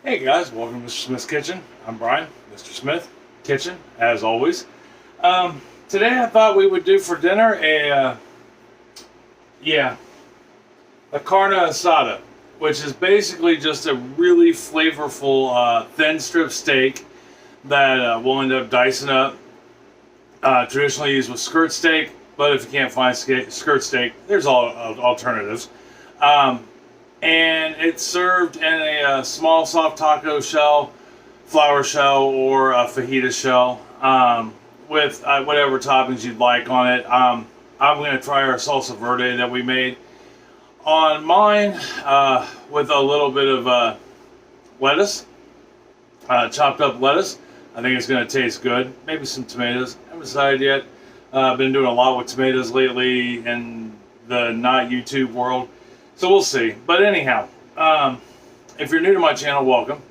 Hey guys, welcome to Mr. Smith's Kitchen. I'm Brian, Mr. Smith Kitchen, as always. Today I thought we would do for dinner a carne asada, which is basically just a really flavorful thin strip steak that we'll end up dicing up. Traditionally used with skirt steak, but if you can't find skirt steak, there's all alternatives. Um, and it's served in a small soft taco shell, flour shell, or a fajita shell with whatever toppings you'd like on it. I'm going to try our salsa verde that we made on mine with a little bit of lettuce, chopped up lettuce. I think it's going to taste good. Maybe some tomatoes. I haven't decided yet. I've been doing a lot with tomatoes lately in the not YouTube world. So we'll see. But anyhow, if you're new to my channel, welcome.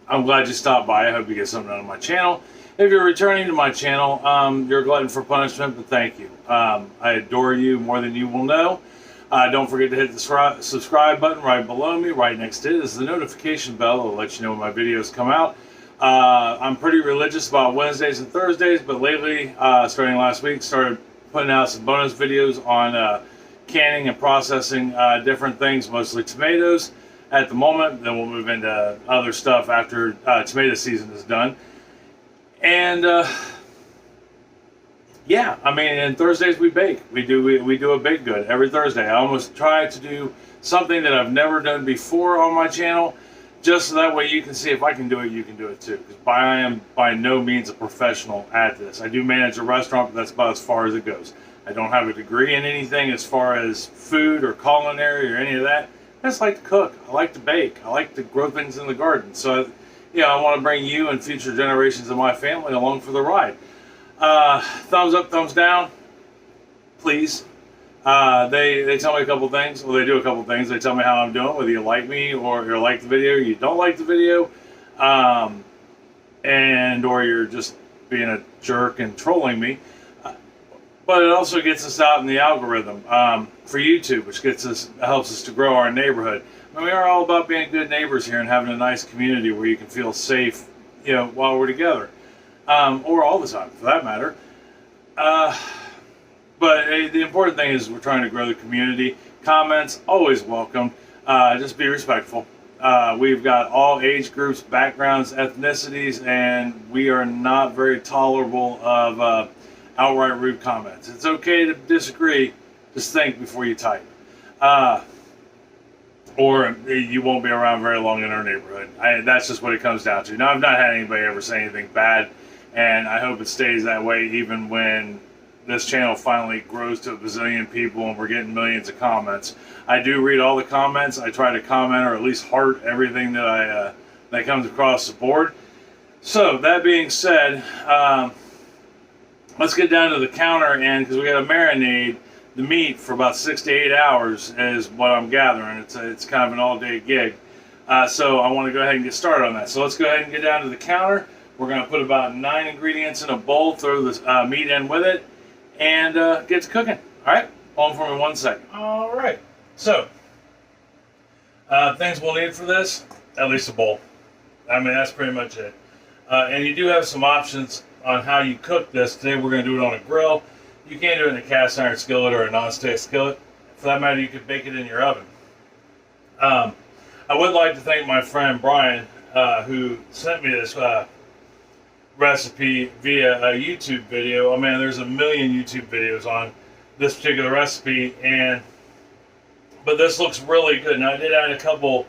I'm glad you stopped by. I hope you get something out of my channel. If you're returning to my channel, you're a glutton for punishment, but thank you. I adore you more than you will know. Don't forget to hit the subscribe button right below me. Right next to it is the notification bell that will let you know when my videos come out. I'm pretty religious about Wednesdays and Thursdays, but lately, starting last week, started putting out some bonus videos on canning and processing different things, mostly tomatoes at the moment. Then we'll move into other stuff after tomato season is done. And yeah, I mean, and Thursdays we bake. We do a baked good every Thursday. I almost try to do something that I've never done before on my channel, just so that way you can see if I can do it, you can do it too. Because I am by no means a professional at this. I do manage a restaurant, but that's about as far as it goes. I don't have a degree in anything as far as food or culinary or any of that. I just like to cook. I like to bake. I like to grow things in the garden. So, I want to bring you and future generations of my family along for the ride. Thumbs up, thumbs down, please. They tell me a couple things. Well, they do a couple things. They tell me how I'm doing, whether you like me or you like the video, or you don't like the video, or you're just being a jerk and trolling me. But it also gets us out in the algorithm for YouTube, which helps us to grow our neighborhood. I mean, we are all about being good neighbors here and having a nice community where you can feel safe, while we're together, or all the time, for that matter. But the important thing is we're trying to grow the community. Comments always welcome. Just be respectful. We've got all age groups, backgrounds, ethnicities, and we are not very tolerable of outright rude comments. It's okay to disagree. Just think before you type. Or you won't be around very long in our neighborhood. That's just what it comes down to. Now, I've not had anybody ever say anything bad, and I hope it stays that way even when this channel finally grows to a bazillion people and we're getting millions of comments. I do read all the comments. I try to comment or at least heart everything that that comes across the board. So, that being said, let's get down to the counter, and because we got to marinate the meat for about 6 to 8 hours is what I'm gathering. It's kind of an all-day gig. So I want to go ahead and get started on that. So let's go ahead and get down to the counter. We're going to put about 9 ingredients in a bowl, throw the meat in with it, and get to cooking. All right? Hold on for me 1 second. All right. So, things we'll need for this, at least a bowl. I mean, that's pretty much it. And you do have some options on how you cook this. Today we're going to do it on a grill. You can do it in a cast iron skillet or a non-stick skillet. For that matter, you could bake it in your oven. I would like to thank my friend Brian, who sent me this recipe via a YouTube video. I mean, there's a million YouTube videos on this particular recipe, but this looks really good. Now, I did add a couple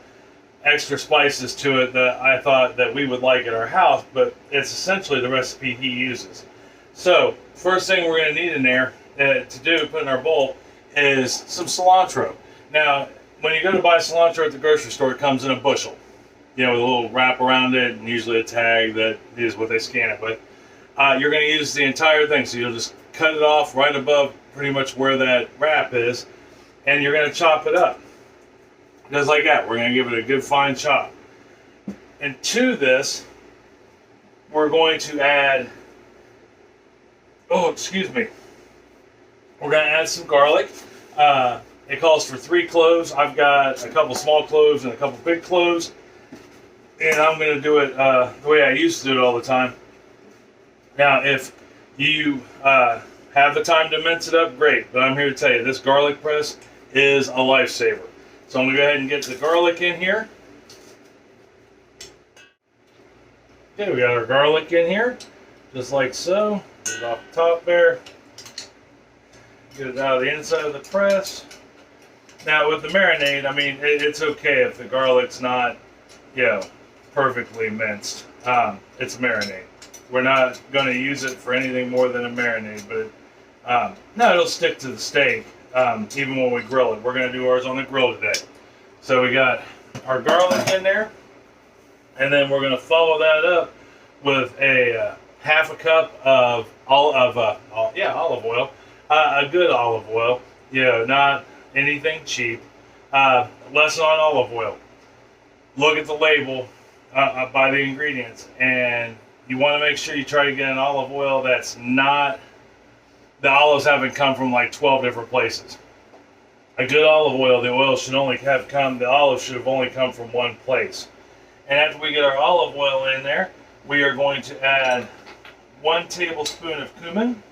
extra spices to it that I thought that we would like at our house, but it's essentially the recipe he uses. So, first thing we're going to need in there put in our bowl, is some cilantro. Now, when you go to buy cilantro at the grocery store, it comes in a bushel, with a little wrap around it, and usually a tag that is what they scan it with. You're going to use the entire thing, so you'll just cut it off right above pretty much where that wrap is, and you're going to chop it up. Just like that. We're going to give it a good fine chop. And to this, we're going to add, we're going to add some garlic. It calls for 3 cloves. I've got a couple small cloves and a couple big cloves. And I'm going to do it the way I used to do it all the time. Now, if you have the time to mince it up, great. But I'm here to tell you, this garlic press is a lifesaver. So I'm going to go ahead and get the garlic in here. Okay, we got our garlic in here, just like so. Get it off the top there. Get it out of the inside of the press. Now with the marinade, I mean, it's okay if the garlic's not, perfectly minced. It's a marinade. We're not going to use it for anything more than a marinade, but no, it'll stick to the steak even when we grill it. We're going to do ours on the grill today. So we got our garlic in there, and then we're going to follow that up with a half a cup of olive oil, a good olive oil. Not anything cheap. Lesson on olive oil: look at the label, buy the ingredients, and you want to make sure you try to get an olive oil that's not, the olives haven't come from like 12 different places. A good olive oil, the olive should have only come from one place. And after we get our olive oil in there, we are going to add 1 tablespoon of cumin.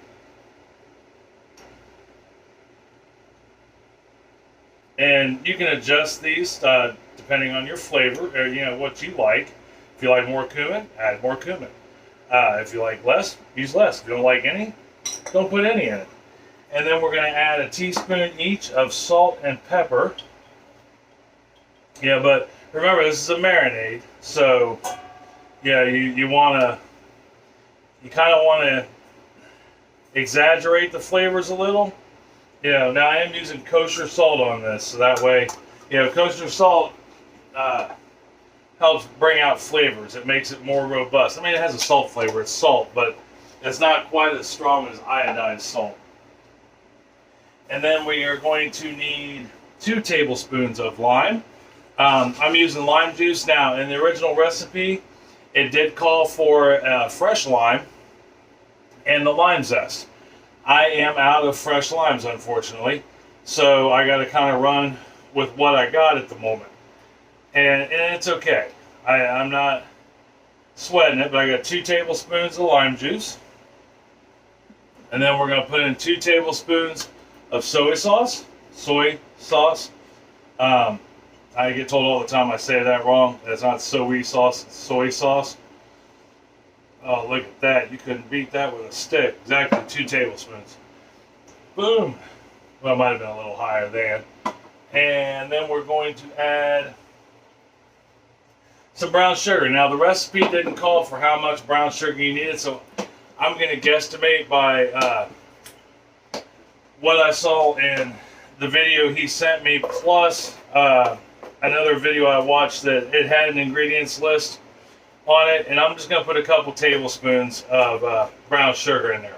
And you can adjust these depending on your flavor, or what you like. If you like more cumin, add more cumin. If you like less, use less. If you don't like any, don't put any in it. And then we're going to add a teaspoon each of salt and pepper. But remember, this is a marinade, so you kind of want to exaggerate the flavors a little. Now I am using kosher salt on this, so that way, kosher salt helps bring out flavors. It makes it more robust. I mean, it has a salt flavor. It's salt, but it's not quite as strong as iodized salt. And then we are going to need 2 tablespoons of lime. I'm using lime juice now. In the original recipe, it did call for fresh lime and the lime zest. I am out of fresh limes, unfortunately, so I got to kind of run with what I got at the moment. And it's okay. I'm not sweating it, but I got 2 tablespoons of lime juice. And then we're going to put in 2 tablespoons of soy sauce. I get told all the time I say that wrong. That's not soy sauce, it's soy sauce. Oh, look at that. You couldn't beat that with a stick. Exactly 2 tablespoons. Boom. Well, it might have been a little higher there. And then we're going to add some brown sugar. Now, the recipe didn't call for how much brown sugar you needed, so I'm going to guesstimate by what I saw in the video he sent me, plus another video I watched that it had an ingredients list on it, and I'm just going to put a couple tablespoons of brown sugar in there.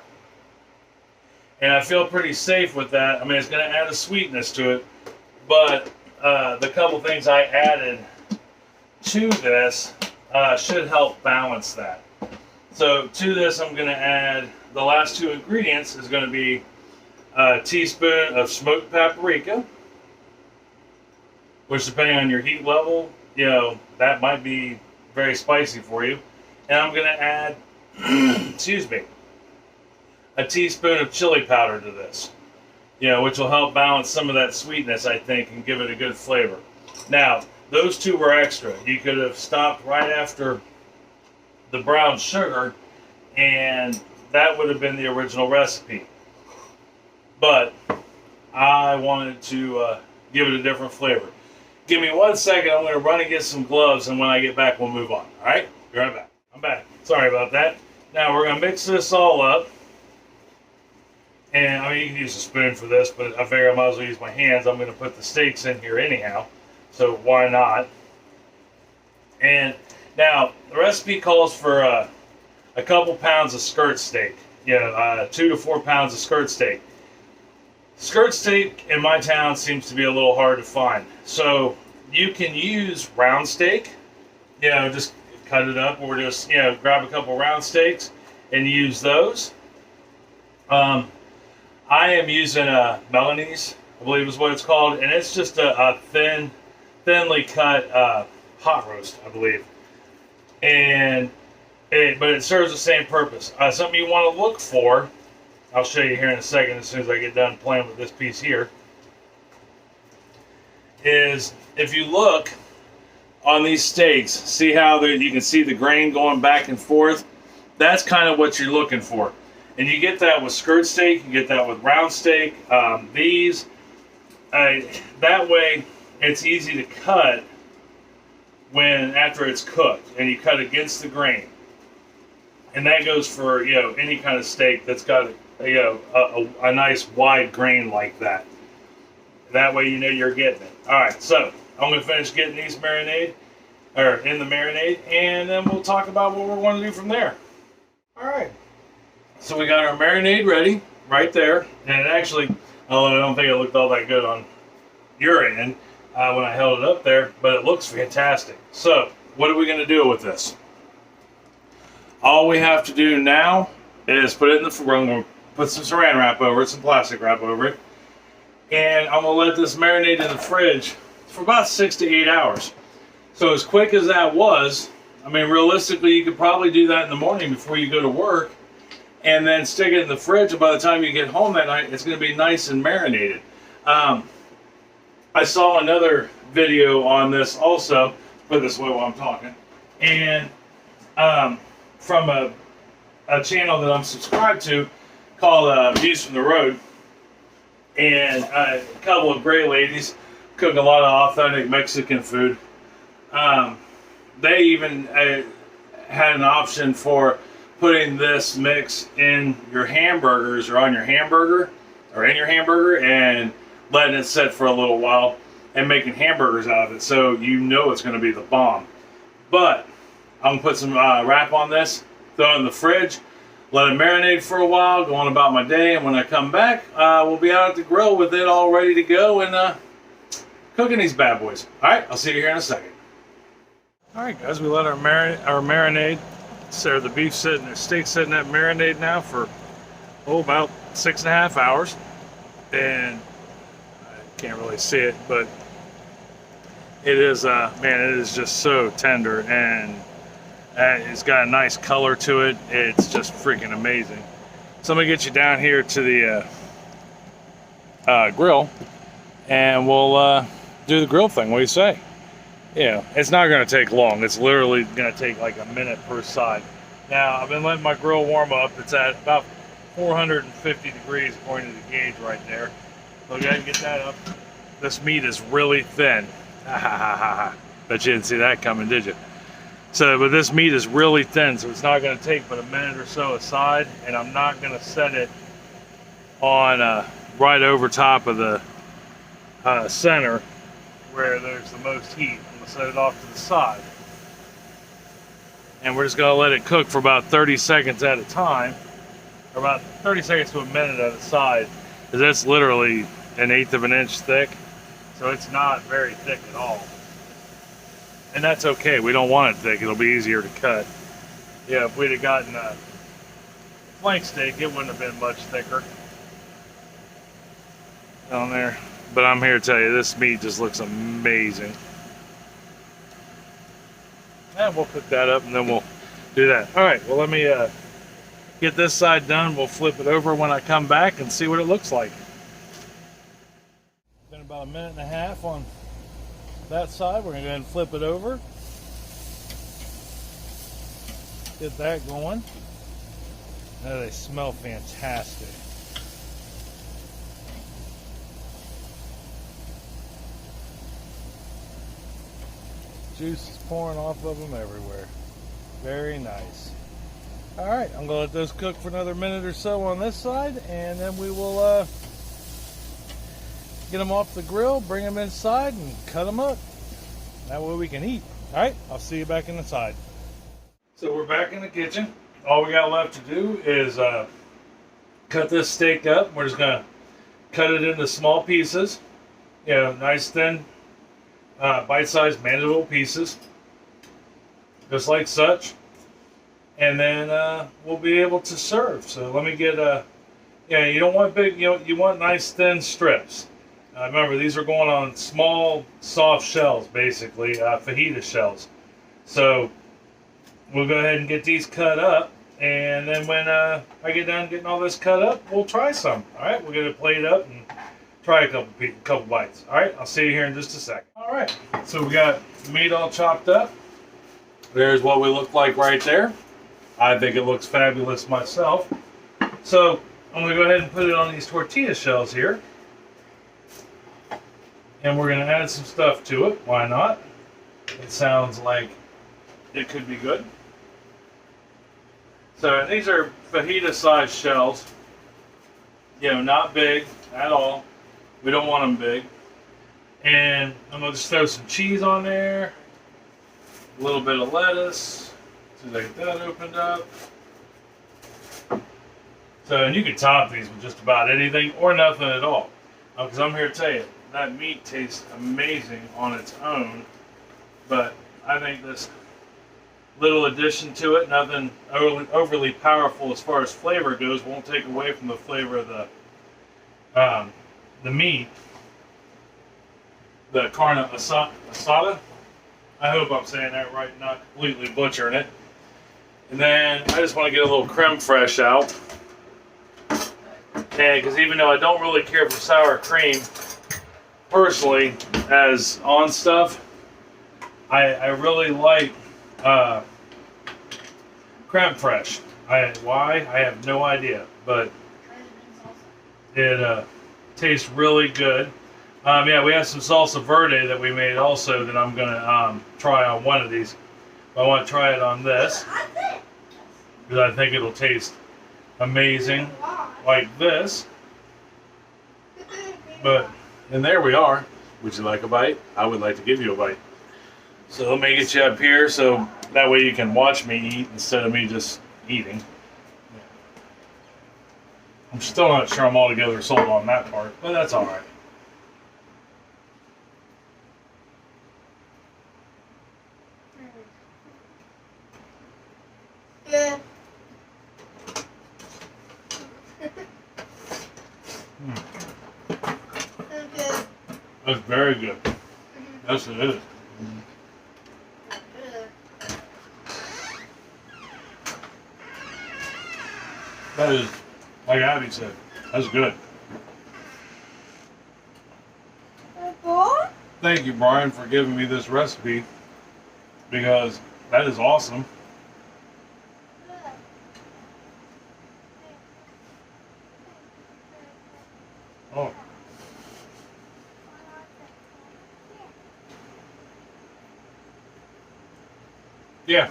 And I feel pretty safe with that. I mean, it's going to add a sweetness to it, but the couple things I added to this should help balance that. So to this, I'm going to add, the last 2 ingredients is going to be a teaspoon of smoked paprika, which depending on your heat level, that might be very spicy for you. And I'm going to add, excuse me, a teaspoon of chili powder to this, which will help balance some of that sweetness, I think, and give it a good flavor. Now, those 2 were extra. You could have stopped right after the brown sugar, and that would have been the original recipe. But I wanted to give it a different flavor. Give me 1 second. I'm going to run and get some gloves, and when I get back, we'll move on. All right? Be right back. I'm back. Sorry about that. Now, we're going to mix this all up. And, I mean, you can use a spoon for this, but I figure I might as well use my hands. I'm going to put the steaks in here anyhow, so why not? And now, the recipe calls for a couple pounds of skirt steak. 2 to 4 pounds of skirt steak. Skirt steak in my town seems to be a little hard to find. So you can use round steak, just cut it up, or just, grab a couple round steaks and use those. I am using a Milanese, I believe is what it's called, and it's just a thinly cut hot roast, I believe. and but it serves the same purpose. Something you want to look for, I'll show you here in a second as soon as I get done playing with this piece here, is if you look on these steaks, see how you can see the grain going back and forth? That's kind of what you're looking for. And you get that with skirt steak, you get that with round steak. That way it's easy to cut after it's cooked, and you cut against the grain. And that goes for any kind of steak that's got a nice wide grain like that. That way you're getting it. All right, so I'm going to finish getting these in the marinade, and then we'll talk about what we're going to do from there. All right, so we got our marinade ready right there, and actually, although I don't think it looked all that good on your end when I held it up there, but it looks fantastic. So what are we going to do with this? All we have to do now is put it in the we're going to put some saran wrap over it, some plastic wrap over it, and I'm going to let this marinate in the fridge for about 6 to 8 hours. So as quick as that was, I mean, realistically, you could probably do that in the morning before you go to work, and then stick it in the fridge, and by the time you get home that night, it's going to be nice and marinated. I saw another video on this also, put it this way while I'm talking, and from a channel that I'm subscribed to called Views from the Road, and a couple of great ladies cook a lot of authentic Mexican food. They even had an option for putting this mix in your hamburgers or on your hamburger or in your hamburger and letting it sit for a little while and making hamburgers out of it, so it's going to be the bomb. But I'm going to put some wrap on this, throw it in the fridge, let it marinate for a while, go on about my day, and when I come back, we'll be out at the grill with it all ready to go and cooking these bad boys. All right, I'll see you here in a second. All right, guys, we let our marinade, the steak sitting at marinade now for about 6.5 hours, and I can't really see it, but it is man, it is just so tender, and it's got a nice color to it. It's just freaking amazing. So I'm gonna get you down here to the grill, and we'll do the grill thing. What do you say? Yeah, it's not going to take long. It's literally going to take like a minute per side. Now, I've been letting my grill warm up. It's at about 450 degrees according to the gauge right there. So go ahead and get that up. This meat is really thin. Ha ha ha ha ha. Bet you didn't see that coming, did you? So, but this meat is really thin, so it's not going to take but a minute or so aside, and I'm not going to set it on right over top of the center where there's the most heat. Set it off to the side, and we're just going to let it cook for about 30 seconds at a time, or about 30 seconds to a minute at a side, because that's literally 1/8 of an inch thick, so it's not very thick at all, and that's okay. We don't want it thick. It'll be easier to cut. Yeah, if we'd have gotten a flank steak, it wouldn't have been much thicker down there, but I'm here to tell you, this meat just looks amazing. And we'll cook that up, and then we'll do that. All right, well, let me get this side done. We'll flip it over when I come back and see what it looks like. Been about 1.5 minutes on that side. We're going to go ahead and flip it over. Get that going. Oh, they smell fantastic. Juice is pouring off of them everywhere. Very nice. All right, I'm gonna let those cook for another minute or so on this side, and then we will get them off the grill, bring them inside, and cut them up. That way we can eat. All right, I'll see you back inside. So we're back in the kitchen. All we got left to do is cut this steak up. We're just gonna cut it into small pieces. Nice thin, bite-sized, manageable pieces, just like such, and then we'll be able to serve. So let me get you don't want big, you want nice thin strips. Remember, these are going on small, soft shells, basically fajita shells. So we'll go ahead and get these cut up. And then when I get done getting all this cut up, we'll try some. All right, we'll get it plated up and try a couple bites. All right, I'll see you here in just a second. All right, so we got meat all chopped up. There's what we look like right there. I think it looks fabulous myself. So I'm gonna go ahead and put it on these tortilla shells here. And we're gonna add some stuff to it. Why not? It sounds like it could be good. So these are fajita sized shells. You know, not big at all. We don't want them big. And I'm gonna just throw some cheese on there. A little bit of lettuce. So they get that opened up. So, and you can top these with just about anything or nothing at all. Because I'm here to tell you, that meat tastes amazing on its own. But I think this little addition to it, nothing overly powerful as far as flavor goes, won't take away from the flavor of the meat. The carne asada. I hope I'm saying that right, not completely butchering it. And then I just want to get a little creme fraiche out. And because even though I don't really care for sour cream, personally, as on stuff, I really like creme fraiche. Why? I have no idea, but it tastes really good. Yeah, we have some salsa verde that we made also that I'm gonna try on one of these. I want to try it on this because I think it'll taste amazing like this. But, and there we are. Would you like a bite? I would like to give you a bite. So let me get you up here so that way you can watch me eat instead of me just eating. I'm still not sure I'm altogether sold on that part, but that's all right. Yeah. Okay. That's very good. Yes, it is. That is, like Abby said, that's good. Thank you, Brian, for giving me this recipe because that is awesome. Oh. Yeah.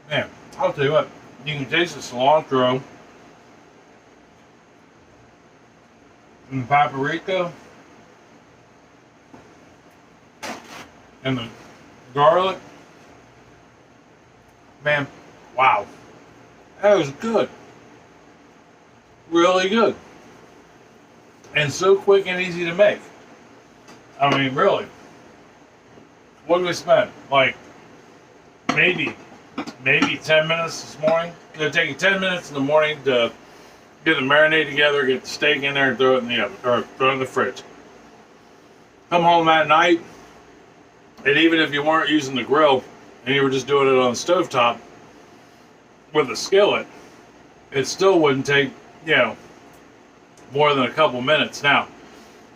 Man, I'll tell you what, you can taste the cilantro and the paprika and the garlic. Man, wow. That was good. Really good. And so quick and easy to make. I mean, really. What did we spend? Like, maybe 10 minutes this morning. It'll take you 10 minutes in the morning to get the marinade together, get the steak in there, and throw it in the oven, or throw it in the fridge. Come home that night, and even if you weren't using the grill, and you were just doing it on the stovetop with a skillet, it still wouldn't take, more than a couple minutes. Now,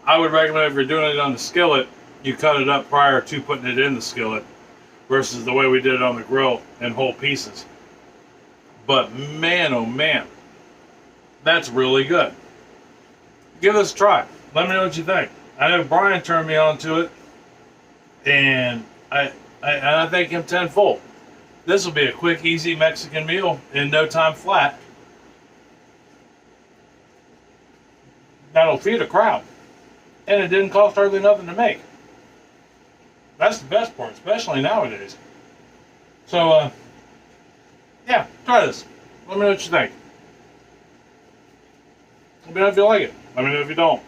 I would recommend if you're doing it on the skillet, you cut it up prior to putting it in the skillet versus the way we did it on the grill in whole pieces. But man, oh man, that's really good. Give this a try. Let me know what you think. I know Brian turned me on to it, and I thank him tenfold. This will be a quick, easy Mexican meal in no time flat. That'll feed a crowd. And it didn't cost hardly nothing to make. That's the best part, especially nowadays. So, yeah, try this. Let me know what you think. Let me know if you like it. Let me know if you don't.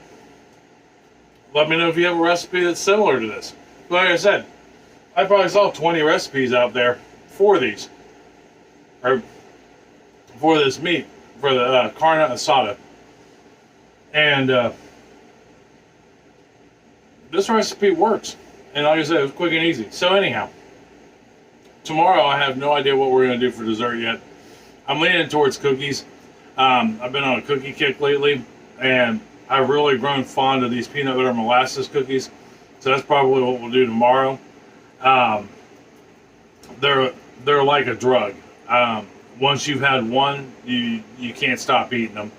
Let me know if you have a recipe that's similar to this. Like I said, I probably saw 20 recipes out there for these. Or for this meat. For the carne asada. And this recipe works. And like I said, it's quick and easy. So anyhow, tomorrow I have no idea what we're going to do for dessert yet. I'm leaning towards cookies. I've been on a cookie kick lately, and I've really grown fond of these peanut butter molasses cookies. So that's probably what we'll do tomorrow. They're like a drug. Once you've had one, you can't stop eating them.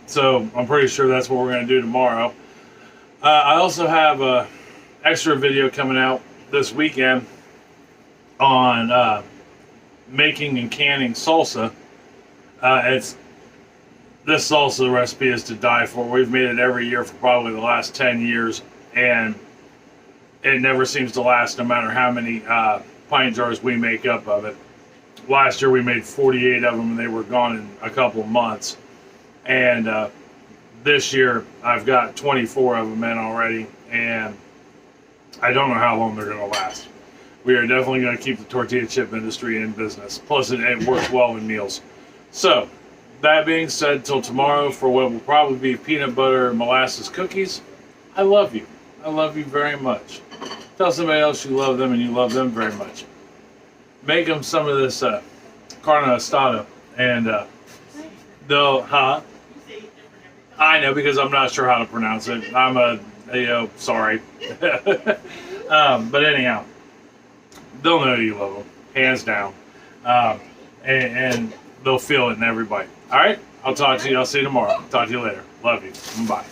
So I'm pretty sure that's what we're going to do tomorrow. I also have a extra video coming out this weekend on making and canning salsa. This salsa recipe is to die for. We've made it every year for probably the last 10 years, and it never seems to last no matter how many pint jars we make up of it. Last year we made 48 of them and they were gone in a couple of months. And this year I've got 24 of them in already, and I don't know how long they're going to last. We are definitely going to keep the tortilla chip industry in business. Plus it works well in meals. So that being said, till tomorrow for what will probably be peanut butter and molasses cookies, I love you. I love you very much. Tell somebody else you love them and you love them very much. Make them some of this carne asada, and they'll, I know, because I'm not sure how to pronounce it. I'm sorry. But anyhow, they'll know you love them, hands down. And they'll feel it in every bite. All right? I'll talk to you. I'll see you tomorrow. Talk to you later. Love you. Bye.